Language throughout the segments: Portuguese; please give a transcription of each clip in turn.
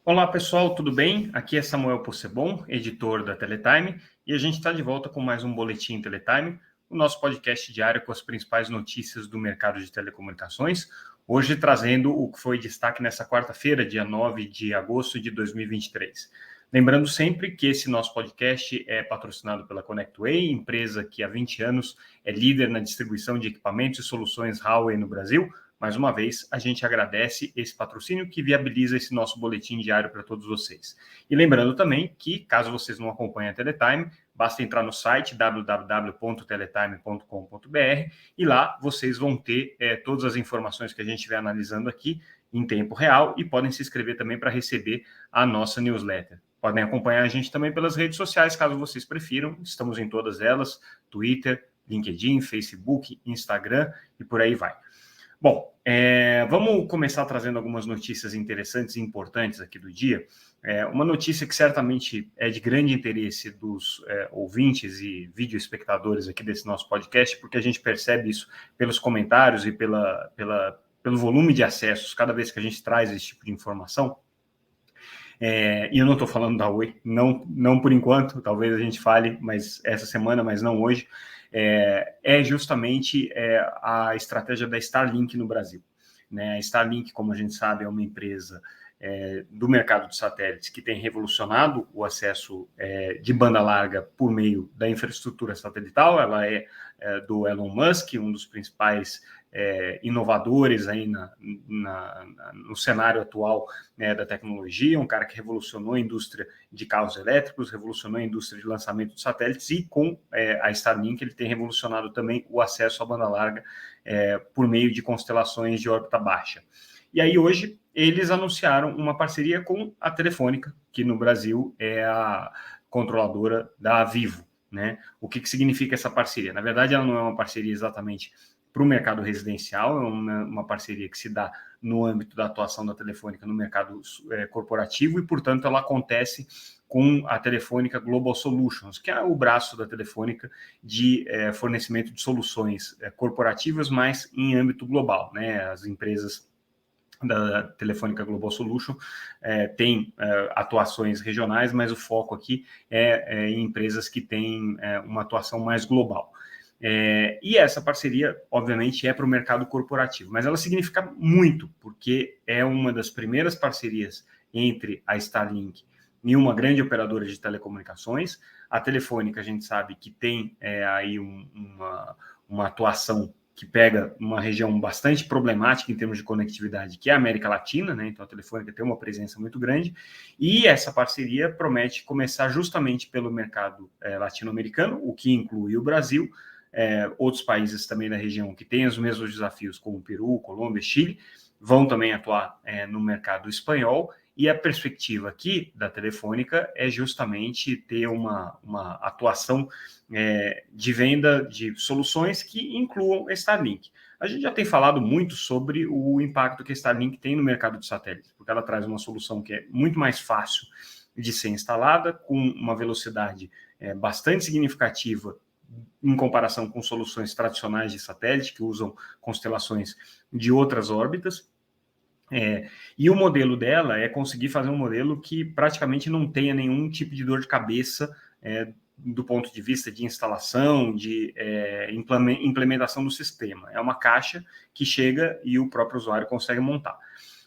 Olá pessoal, tudo bem? Aqui é Samuel Possebon, editor da Teletime, e a gente está de volta com mais um Boletim Teletime, o nosso podcast diário com as principais notícias do mercado de telecomunicações. Hoje trazendo o que foi destaque nessa quarta-feira, dia 9 de agosto de 2023. Lembrando sempre que esse nosso podcast é patrocinado pela ConnectWay, empresa que há 20 anos é líder na distribuição de equipamentos e soluções Huawei no Brasil. Mais uma vez, a gente agradece esse patrocínio que viabiliza esse nosso boletim diário para todos vocês. E lembrando também que, caso vocês não acompanhem a Teletime, basta entrar no site www.teletime.com.br e lá vocês vão ter todas as informações que a gente vai analisando aqui em tempo real e podem se inscrever também para receber a nossa newsletter. Podem acompanhar a gente também pelas redes sociais, caso vocês prefiram. Estamos em todas elas, Twitter, LinkedIn, Facebook, Instagram e por aí vai. Bom, vamos começar trazendo algumas notícias interessantes e importantes aqui do dia. Uma notícia que certamente é de grande interesse dos ouvintes e videoespectadores aqui desse nosso podcast, porque a gente percebe isso pelos comentários e pelo volume de acessos cada vez que a gente traz esse tipo de informação. E eu não estou falando da Oi, não por enquanto, talvez a gente fale mas essa semana, mas não hoje, é justamente a estratégia da Starlink no Brasil. Né? A Starlink, como a gente sabe, é uma empresa do mercado de satélites que tem revolucionado o acesso de banda larga por meio da infraestrutura satelital. Ela é do Elon Musk, um dos principais inovadores aí no cenário atual da tecnologia, um cara que revolucionou a indústria de carros elétricos, revolucionou a indústria de lançamento de satélites e com a Starlink ele tem revolucionado também o acesso à banda larga por meio de constelações de órbita baixa. E aí hoje eles anunciaram uma parceria com a Telefônica, que no Brasil é a controladora da Vivo. Né? O que significa essa parceria? Na verdade, ela não é uma parceria exatamente para o mercado residencial, é uma parceria que se dá no âmbito da atuação da Telefônica no mercado corporativo e, portanto, ela acontece com a Telefônica Global Solutions, que é o braço da Telefônica de fornecimento de soluções corporativas, mas em âmbito global. Né? As empresas da Telefônica Global Solution tem atuações regionais, mas o foco aqui é em empresas que têm uma atuação mais global. E essa parceria, obviamente, é para o mercado corporativo, mas ela significa muito, porque é uma das primeiras parcerias entre a Starlink e uma grande operadora de telecomunicações. A Telefônica, a gente sabe que tem aí uma atuação que pega uma região bastante problemática em termos de conectividade, que é a América Latina, né? Então a Telefônica tem uma presença muito grande, e essa parceria promete começar justamente pelo mercado latino-americano, o que inclui o Brasil, outros países também da região que têm os mesmos desafios, como Peru, Colômbia, Chile, vão também atuar no mercado espanhol, e a perspectiva aqui da Telefônica é justamente ter uma atuação de venda de soluções que incluam Starlink. A gente já tem falado muito sobre o impacto que a Starlink tem no mercado de satélites, porque ela traz uma solução que é muito mais fácil de ser instalada, com uma velocidade bastante significativa em comparação com soluções tradicionais de satélite, que usam constelações de outras órbitas. E o modelo dela é conseguir fazer um modelo que praticamente não tenha nenhum tipo de dor de cabeça do ponto de vista de instalação, de implementação do sistema. É uma caixa que chega e o próprio usuário consegue montar.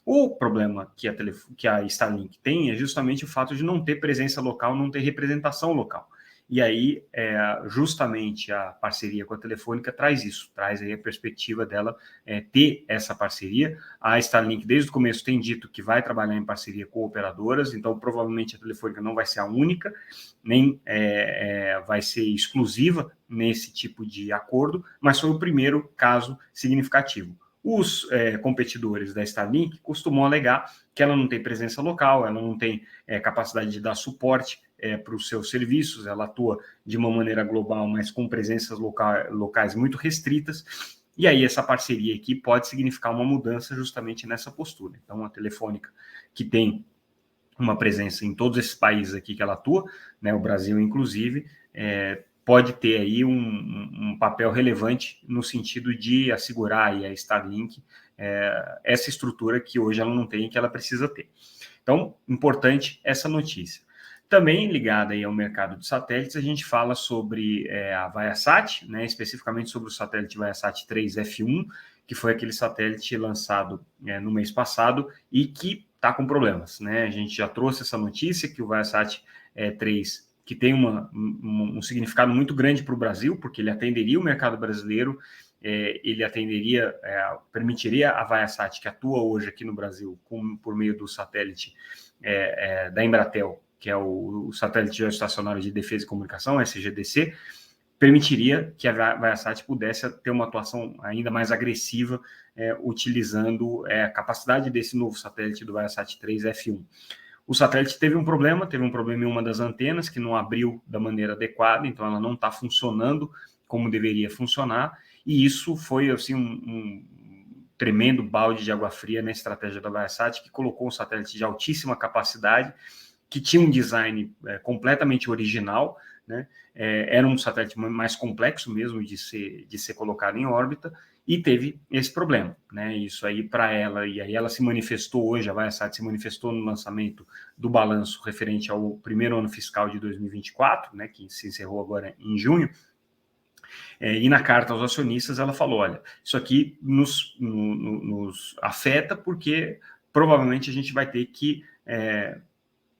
O problema que a Starlink tem é justamente o fato de não ter presença local, não ter representação local. E aí, justamente a parceria com a Telefônica traz isso, traz aí a perspectiva dela ter essa parceria. A Starlink, desde o começo, tem dito que vai trabalhar em parceria com operadoras, então provavelmente a Telefônica não vai ser a única, nem vai ser exclusiva nesse tipo de acordo, mas foi o primeiro caso significativo. Os competidores da Starlink costumam alegar que ela não tem presença local, ela não tem capacidade de dar suporte para os seus serviços, ela atua de uma maneira global, mas com presenças locais muito restritas, e aí essa parceria aqui pode significar uma mudança justamente nessa postura. Então, a Telefônica, que tem uma presença em todos esses países aqui que ela atua, né, o Brasil inclusive, pode ter aí um papel relevante no sentido de assegurar aí a Starlink essa estrutura que hoje ela não tem e que ela precisa ter. Então, importante essa notícia. Também ligada aí ao mercado de satélites, a gente fala sobre a Viasat, né, especificamente sobre o satélite Viasat 3F1, que foi aquele satélite lançado no mês passado e que está com problemas, né? A gente já trouxe essa notícia que o Viasat 3, que tem um significado muito grande para o Brasil, porque ele atenderia o mercado brasileiro, ele permitiria a Viasat, que atua hoje aqui no Brasil por meio do satélite da Embratel, que é o Satélite Geoestacionário de Defesa e Comunicação, SGDC, permitiria que a Viasat pudesse ter uma atuação ainda mais agressiva, utilizando a capacidade desse novo satélite do Viasat 3F1. O satélite teve um problema em uma das antenas, que não abriu da maneira adequada, então ela não está funcionando como deveria funcionar, e isso foi assim, um tremendo balde de água fria na estratégia da Viasat, que colocou um satélite de altíssima capacidade, que tinha um design completamente original, né? Era um satélite mais complexo mesmo de ser colocado em órbita, e teve esse problema, né? Isso aí para ela, e aí ela se manifestou hoje, a Viasat se manifestou no lançamento do balanço referente ao primeiro ano fiscal de 2024, né, que se encerrou agora em junho, e na carta aos acionistas ela falou, olha, isso aqui nos afeta porque provavelmente a gente vai ter que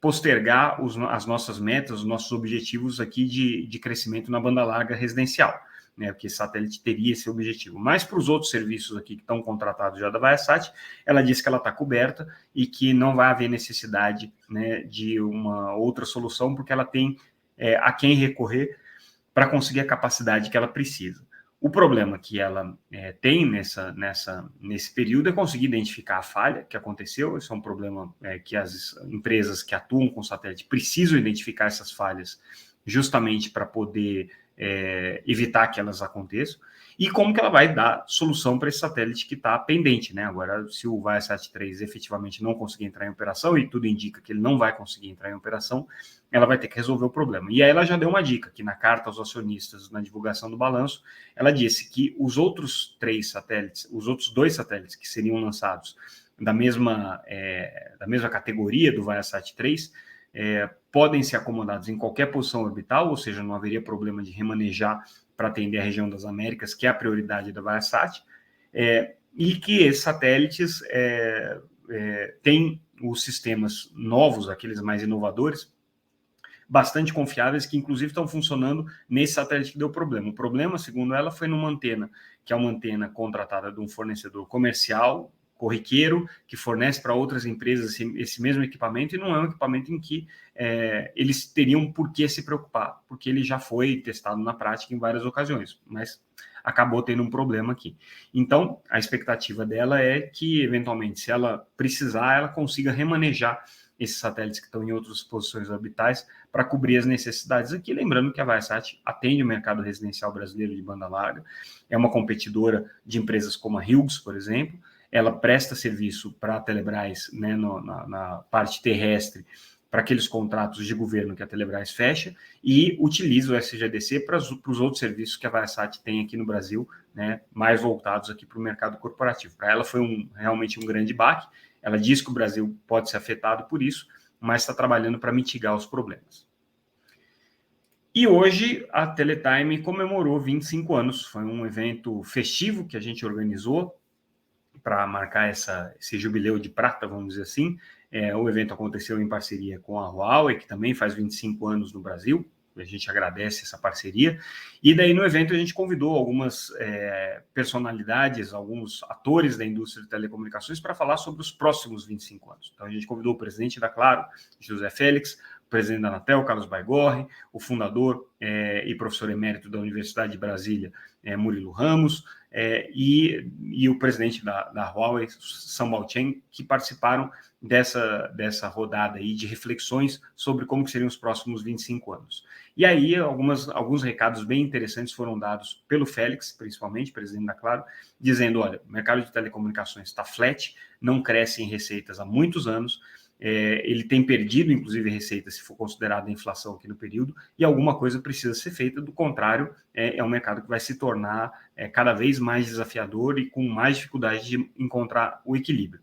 postergar as nossas metas, os nossos objetivos aqui de crescimento na banda larga residencial, né, porque esse satélite teria esse objetivo. Mas para os outros serviços aqui que estão contratados já da Viasat, ela disse que ela está coberta e que não vai haver necessidade, né, de uma outra solução, porque ela tem a quem recorrer para conseguir a capacidade que ela precisa. O problema que ela tem nesse período é conseguir identificar a falha que aconteceu. Esse é um problema que as empresas que atuam com satélite precisam identificar essas falhas justamente para poder evitar que elas aconteçam. E como que ela vai dar solução para esse satélite que está pendente, né? Agora, se o Viasat 3 efetivamente não conseguir entrar em operação, e tudo indica que ele não vai conseguir entrar em operação, ela vai ter que resolver o problema. E aí ela já deu uma dica, que na carta aos acionistas, na divulgação do balanço, ela disse que os outros dois satélites que seriam lançados da mesma categoria do Viasat 3, podem ser acomodados em qualquer posição orbital, ou seja, não haveria problema de remanejar para atender a região das Américas, que é a prioridade da Viasat, e que esses satélites têm os sistemas novos, aqueles mais inovadores, bastante confiáveis, que inclusive estão funcionando nesse satélite que deu problema. O problema, segundo ela, foi numa antena, que é uma antena contratada de um fornecedor comercial, corriqueiro, que fornece para outras empresas esse mesmo equipamento, e não é um equipamento em que eles teriam por que se preocupar, porque ele já foi testado na prática em várias ocasiões, mas acabou tendo um problema aqui. Então, a expectativa dela é que, eventualmente, se ela precisar, ela consiga remanejar esses satélites que estão em outras posições orbitais para cobrir as necessidades aqui. Lembrando que a Viasat atende o mercado residencial brasileiro de banda larga, é uma competidora de empresas como a Hughes, por exemplo. Ela presta serviço para a Telebrás, né, na parte terrestre, para aqueles contratos de governo que a Telebrás fecha, e utiliza o SGDC para os outros serviços que a Viasat tem aqui no Brasil, né, mais voltados aqui para o mercado corporativo. Para ela foi realmente um grande baque. Ela diz que o Brasil pode ser afetado por isso, mas está trabalhando para mitigar os problemas. E hoje a Teletime comemorou 25 anos. Foi um evento festivo que a gente organizou para marcar esse jubileu de prata, vamos dizer assim. O evento aconteceu em parceria com a Huawei, que também faz 25 anos no Brasil. A gente agradece essa parceria. E daí no evento a gente convidou algumas personalidades, alguns atores da indústria de telecomunicações para falar sobre os próximos 25 anos. Então a gente convidou o presidente da Claro, José Félix, o presidente da Anatel, Carlos Baigorre, o fundador e professor emérito da Universidade de Brasília, Murilo Ramos, e o presidente da Huawei, Sambal Chen, que participaram dessa rodada aí de reflexões sobre como que seriam os próximos 25 anos. E aí alguns recados bem interessantes foram dados pelo Félix, principalmente, presidente da Claro, dizendo, olha, o mercado de telecomunicações está flat, não cresce em receitas há muitos anos, ele tem perdido, inclusive, receita, se for considerada a inflação aqui no período, e alguma coisa precisa ser feita, do contrário, é um mercado que vai se tornar cada vez mais desafiador e com mais dificuldade de encontrar o equilíbrio.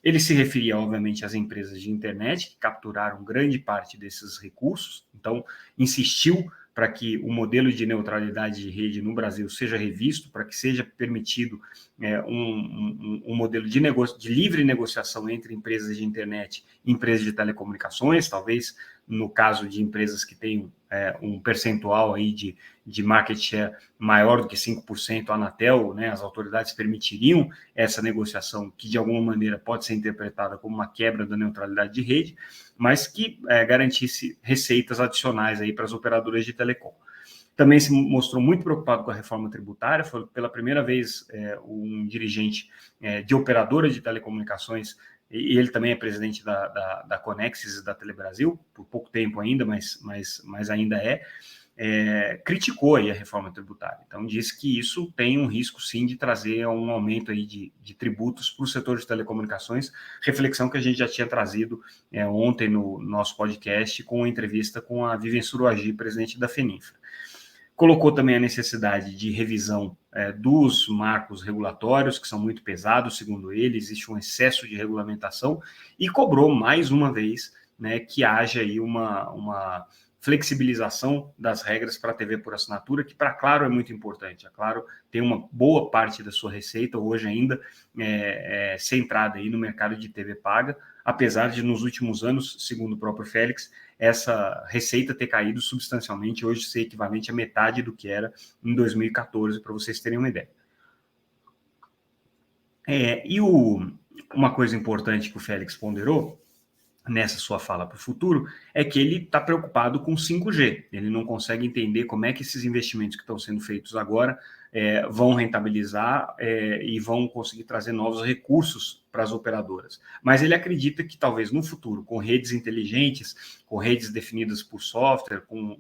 Ele se referia, obviamente, às empresas de internet, que capturaram grande parte desses recursos, então insistiu para que o modelo de neutralidade de rede no Brasil seja revisto, para que seja permitido um modelo de livre negociação entre empresas de internet e empresas de telecomunicações, talvez no caso de empresas que tenham um percentual aí de market share maior do que 5%, a Anatel, né, as autoridades permitiriam essa negociação que, de alguma maneira, pode ser interpretada como uma quebra da neutralidade de rede, mas que garantisse receitas adicionais aí para as operadoras de telecom. Também se mostrou muito preocupado com a reforma tributária, foi pela primeira vez um dirigente de operadora de telecomunicações, e ele também é presidente da Conexis e da Telebrasil, por pouco tempo ainda, mas ainda criticou aí a reforma tributária. Então, disse que isso tem um risco, sim, de trazer um aumento aí de tributos para o setor de telecomunicações, reflexão que a gente já tinha trazido ontem no nosso podcast, com a entrevista com a Vivian Suruagi, presidente da FENINFRA. Colocou também a necessidade de revisão dos marcos regulatórios, que são muito pesados, segundo ele, existe um excesso de regulamentação, e cobrou mais uma vez, né, que haja aí uma flexibilização das regras para a TV por assinatura, que para a Claro é muito importante. A Claro tem uma boa parte da sua receita hoje ainda centrada aí no mercado de TV paga, apesar de nos últimos anos, segundo o próprio Félix, essa receita ter caído substancialmente, hoje ser equivalente a metade do que era em 2014, para vocês terem uma ideia. Uma coisa importante que o Félix ponderou nessa sua fala para o futuro é que ele está preocupado com 5G. Ele não consegue entender como é que esses investimentos que estão sendo feitos agora vão rentabilizar e vão conseguir trazer novos recursos para as operadoras. Mas ele acredita que talvez no futuro, com redes inteligentes, com redes definidas por software, com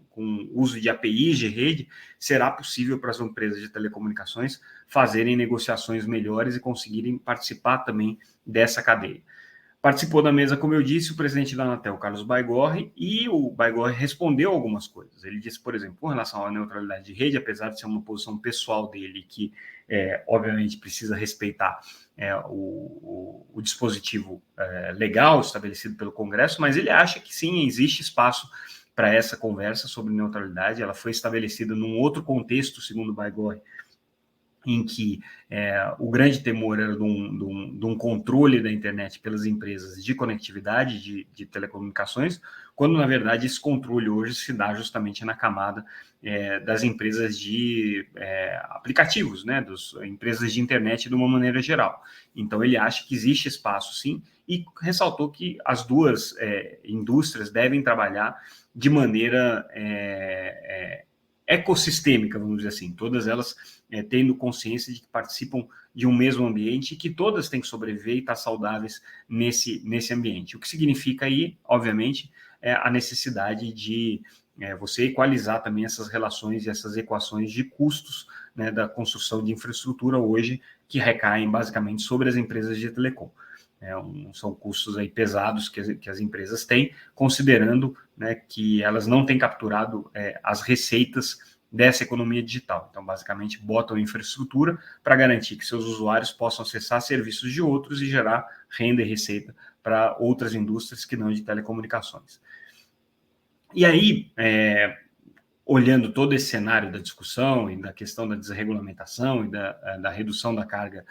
uso de APIs de rede, será possível para as empresas de telecomunicações fazerem negociações melhores e conseguirem participar também dessa cadeia. Participou da mesa, como eu disse, o presidente da Anatel, Carlos Baigorre, e o Baigorre respondeu algumas coisas. Ele disse, por exemplo, com relação à neutralidade de rede, apesar de ser uma posição pessoal dele, que obviamente precisa respeitar o dispositivo legal estabelecido pelo Congresso, mas ele acha que sim, existe espaço para essa conversa sobre neutralidade. Ela foi estabelecida num outro contexto, segundo o Baigorre, em que o grande temor era de um controle da internet pelas empresas de conectividade, de telecomunicações, quando, na verdade, esse controle hoje se dá justamente na camada das empresas de aplicativos, né, das empresas de internet de uma maneira geral. Então, ele acha que existe espaço, sim, e ressaltou que as duas indústrias devem trabalhar de maneira ecossistêmica, vamos dizer assim, todas elas tendo consciência de que participam de um mesmo ambiente e que todas têm que sobreviver e estar saudáveis nesse ambiente. O que significa aí, obviamente, a necessidade de você equalizar também essas relações e essas equações de custos, né, da construção de infraestrutura hoje, que recaem basicamente sobre as empresas de telecom. São custos aí pesados que as empresas têm, considerando, né, que elas não têm capturado as receitas dessa economia digital. Então, basicamente, botam infraestrutura para garantir que seus usuários possam acessar serviços de outros e gerar renda e receita para outras indústrias que não de telecomunicações. E aí, olhando todo esse cenário da discussão e da questão da desregulamentação e da redução da carga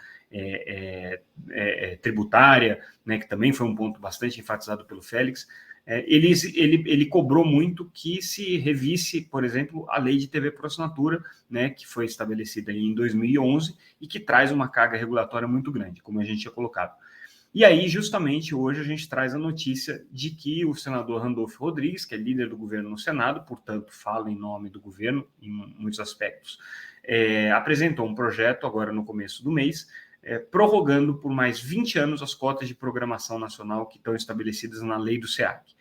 tributária, né, que também foi um ponto bastante enfatizado pelo Félix, ele cobrou muito que se revisse, por exemplo, a lei de TV por assinatura, né, que foi estabelecida em 2011 e que traz uma carga regulatória muito grande, como a gente tinha colocado. E aí, justamente, hoje a gente traz a notícia de que o senador Randolfo Rodrigues, que é líder do governo no Senado, portanto, fala em nome do governo em muitos aspectos, apresentou um projeto agora no começo do mês, prorrogando por mais 20 anos as cotas de programação nacional que estão estabelecidas na lei do SEAC.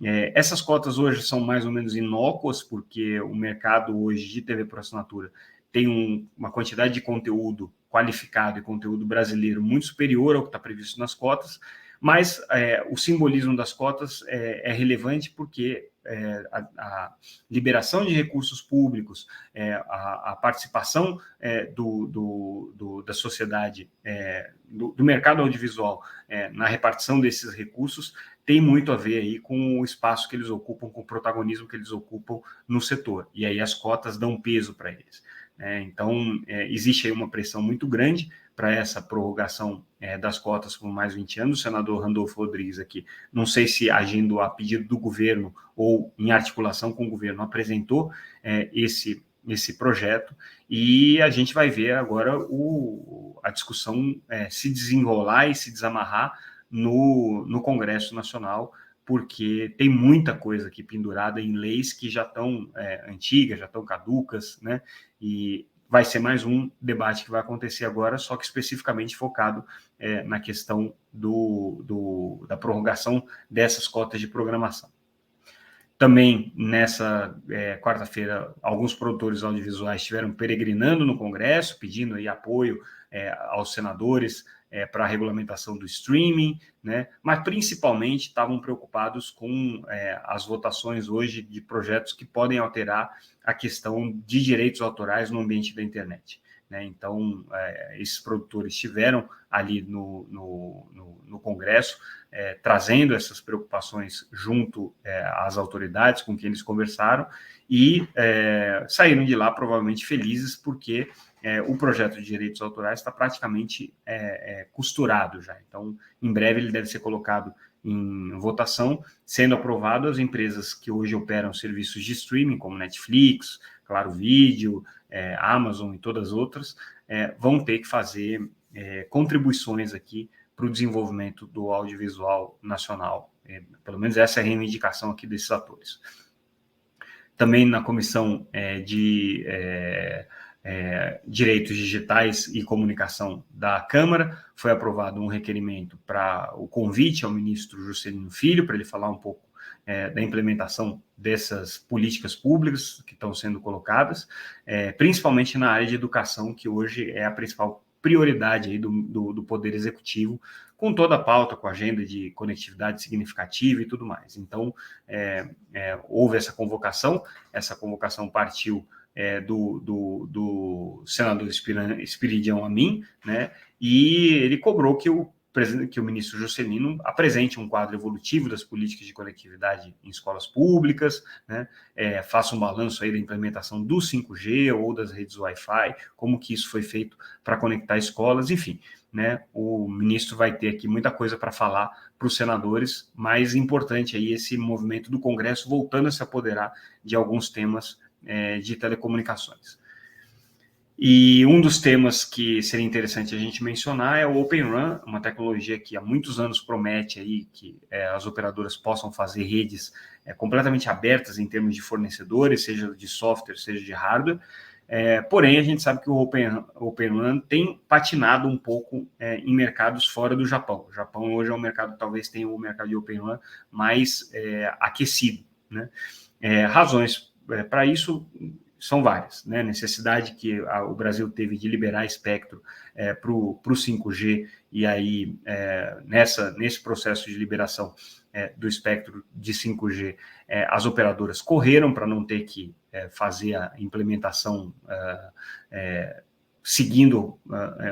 Essas cotas hoje são mais ou menos inócuas, porque o mercado hoje de TV por assinatura tem uma quantidade de conteúdo qualificado e conteúdo brasileiro muito superior ao que está previsto nas cotas, mas o simbolismo das cotas é relevante porque a liberação de recursos públicos, a participação da sociedade, do mercado audiovisual na repartição desses recursos, tem muito a ver aí com o espaço que eles ocupam, com o protagonismo que eles ocupam no setor. E aí as cotas dão peso para eles. Então, existe aí uma pressão muito grande para essa prorrogação das cotas por mais 20 anos. O senador Randolfo Rodrigues aqui, não sei se agindo a pedido do governo ou em articulação com o governo, apresentou esse projeto, e a gente vai ver agora a discussão se desenrolar e se desamarrar no Congresso Nacional, porque tem muita coisa aqui pendurada em leis que já estão antigas, já estão caducas, né? E vai ser mais um debate que vai acontecer agora, só que especificamente focado na questão da prorrogação dessas cotas de programação. Também, nessa quarta-feira, alguns produtores audiovisuais estiveram peregrinando no Congresso, pedindo aí apoio aos senadores para a regulamentação do streaming, né? Mas principalmente estavam preocupados com as votações hoje de projetos que podem alterar a questão de direitos autorais no ambiente da internet, né? Então, esses produtores estiveram ali no Congresso, trazendo essas preocupações junto às autoridades com quem eles conversaram, e saíram de lá provavelmente felizes, porque o projeto de direitos autorais está praticamente costurado já. Então, em breve ele deve ser colocado em votação, sendo aprovado. As empresas que hoje operam serviços de streaming, como Netflix, Claro Vídeo, Amazon e todas as outras, vão ter que fazer contribuições aqui para o desenvolvimento do audiovisual nacional. Pelo menos essa é a reivindicação aqui desses atores. Também na Comissão de Direitos Digitais e Comunicação da Câmara, foi aprovado um requerimento para o convite ao ministro Juscelino Filho, para ele falar um pouco da implementação dessas políticas públicas que estão sendo colocadas, principalmente na área de educação, que hoje é a principal prioridade aí do Poder Executivo, com toda a pauta, com a agenda de conectividade significativa e tudo mais. Então, houve essa convocação partiu do senador Espiridião Amin, né? E ele cobrou que o ministro Juscelino apresente um quadro evolutivo das políticas de conectividade em escolas públicas, né? Faça um balanço aí da implementação do 5G ou das redes Wi-Fi, como que isso foi feito para conectar escolas, enfim, né? O ministro vai ter aqui muita coisa para falar para os senadores, mas importante aí esse movimento do Congresso voltando a se apoderar de alguns temas de telecomunicações. E um dos temas que seria interessante a gente mencionar é o Open RAN, uma tecnologia que há muitos anos promete aí que as operadoras possam fazer redes completamente abertas em termos de fornecedores, seja de software, seja de hardware. Porém, a gente sabe que o Open RAN tem patinado um pouco em mercados fora do Japão. O Japão hoje é um mercado, talvez tenha o mercado de Open RAN mais aquecido, né? Razões para isso são várias, né? Necessidade que o Brasil teve de liberar espectro para o 5G, e aí nesse processo de liberação do espectro de 5G, as operadoras correram para não ter que fazer a implementação seguindo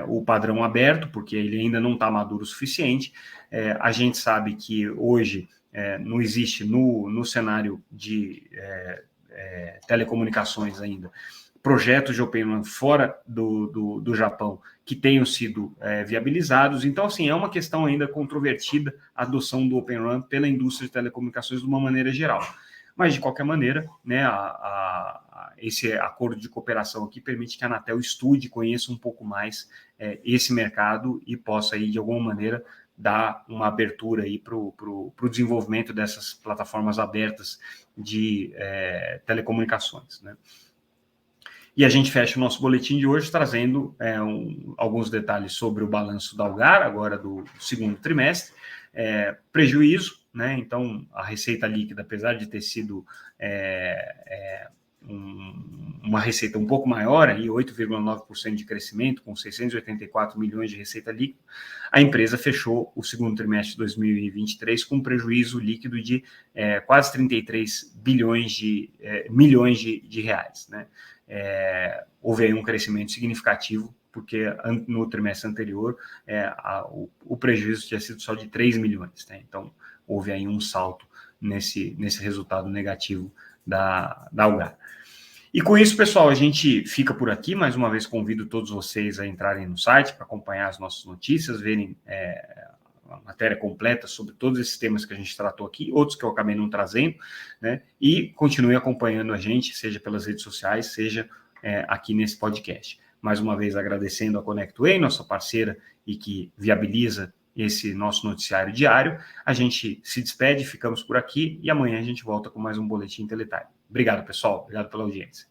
o padrão aberto, porque ele ainda não está maduro o suficiente. A gente sabe que hoje não existe no cenário de telecomunicações ainda projetos de Open RAN fora do Japão que tenham sido viabilizados. Então, assim, é uma questão ainda controvertida a adoção do Open RAN pela indústria de telecomunicações de uma maneira geral. Mas, de qualquer maneira, né, esse acordo de cooperação aqui permite que a Anatel estude, conheça um pouco mais esse mercado e possa, aí, de alguma maneira, dar uma abertura para o desenvolvimento dessas plataformas abertas de telecomunicações, né? E a gente fecha o nosso boletim de hoje trazendo alguns detalhes sobre o balanço da Algar, agora do segundo trimestre. Prejuízo, né? Então, a receita líquida, apesar de ter sido uma receita um pouco maior, aí 8,9% de crescimento, com 684 milhões de receita líquida, a empresa fechou o segundo trimestre de 2023 com um prejuízo líquido de quase 33 milhões de reais, né? Houve aí um crescimento significativo, porque no trimestre anterior o prejuízo tinha sido só de 3 milhões, né? Então houve aí um salto nesse resultado negativo da Algar. E com isso, pessoal, a gente fica por aqui. Mais uma vez, convido todos vocês a entrarem no site para acompanhar as nossas notícias, verem a matéria completa sobre todos esses temas que a gente tratou aqui, outros que eu acabei não trazendo, né? E continue acompanhando a gente, seja pelas redes sociais, seja aqui nesse podcast. Mais uma vez, agradecendo a ConnectWay, nossa parceira e que viabiliza esse nosso noticiário diário. A gente se despede, ficamos por aqui e amanhã a gente volta com mais um Boletim Teletime. Obrigado, pessoal. Obrigado pela audiência.